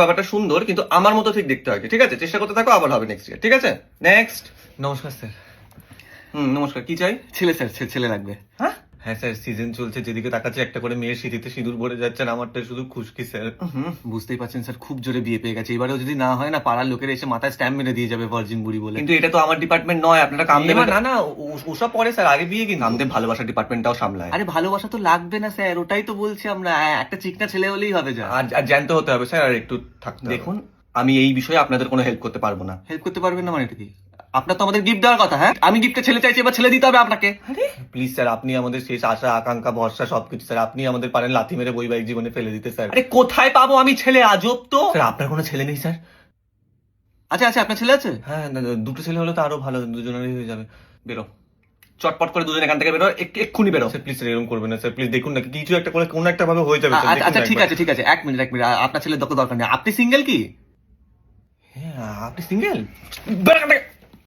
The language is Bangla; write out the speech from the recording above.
ব্যাপারটা সুন্দর, কিন্তু আমার মতো ঠিক দেখতে হয়। ঠিক আছে, চেষ্টা করতে থাকো, আবার হবে নেক্সট ইয়ার। ঠিক আছে, নেক্সট। নমস্কার স্যার। নমস্কার, কি চাই? ছেলে স্যার, ছেলে লাগবে। হ্যাঁ, হ্যাঁ স্যার, সিজন চলছে, যেদিকে তাকাচ্ছে একটা করে মেয়ের সিঁথিতে সিঁদুর ভরে যাচ্ছেন, আমারটা শুধু খুশকি স্যার। বুঝতেই পারছেন স্যার, খুব জোরে বিয়ে পেয়ে গেছে। এবারেও যদি না হয় না, পাড়ার লোকের এসে মাথায় স্ট্যাম্প মেরে দিয়ে যাবে ভার্জিন বুড়ি বলে। কিন্তু এটা তো আমার ডিপার্টমেন্ট নয়, আপনারা কাম দেবেন না না, ওসব পরে স্যার, আগে বিয়ে কিন্তু। আমাদের ভালোবাসা ডিপার্টমেন্টটাও সামলায়। আরে ভালোবাসা তো লাগবে না স্যার, ওটাই তো বলছি আমরা, একটা চিকনা ছেলে হলেই হবে। যা আর জানতে হতে হবে স্যার, আর একটু থাকতে হবে। দেখুন, আমি এই বিষয়ে আপনাদের কোনো হেল্প করতে পারবো না। হেল্প করতে পারবেন না মানে এটা কি? আপনার তো আমাদের গিফট দেওয়ার কথা। হ্যাঁ, আমি গিফটে ছেলে চাইছি, এবার ছেলে দিতে হবে আপনাকে। প্লিজ স্যার, আপনি আমাদের শেষ আশা আকাঙ্ক্ষা ভরসা সবকিছু স্যার। আপনি আমাদের পারেন লাথি মেরে বৈবাহিক জীবনে ফেলে দিতে স্যার। আরে কোথায় পাবো আমি ছেলে, আজব তো। স্যার, আপনার কোনো ছেলে নেই স্যার? আচ্ছা আচ্ছা, আপনার ছেলে আছে? হ্যাঁ, দুটো ছেলে হলে তো আরো ভালো, দুজনেরই হয়ে যাবে। বেরো, চটপট করে দুজন এখান থেকে বেরো, এক্ষুনি বেরো। স্যার প্লিজ, এরকম করবেন না স্যার, প্লিজ দেখুন না, কিছু একটা করে কোনো একটা ভাবে হয়ে যাবে। আচ্ছা ঠিক আছে ঠিক আছে, এক মিনিট আপনার ছেলের দরকার নেই। আপনি সিঙ্গেল কি? হ্যাঁ, আপনি সিঙ্গেল? বেরো এখান থেকে।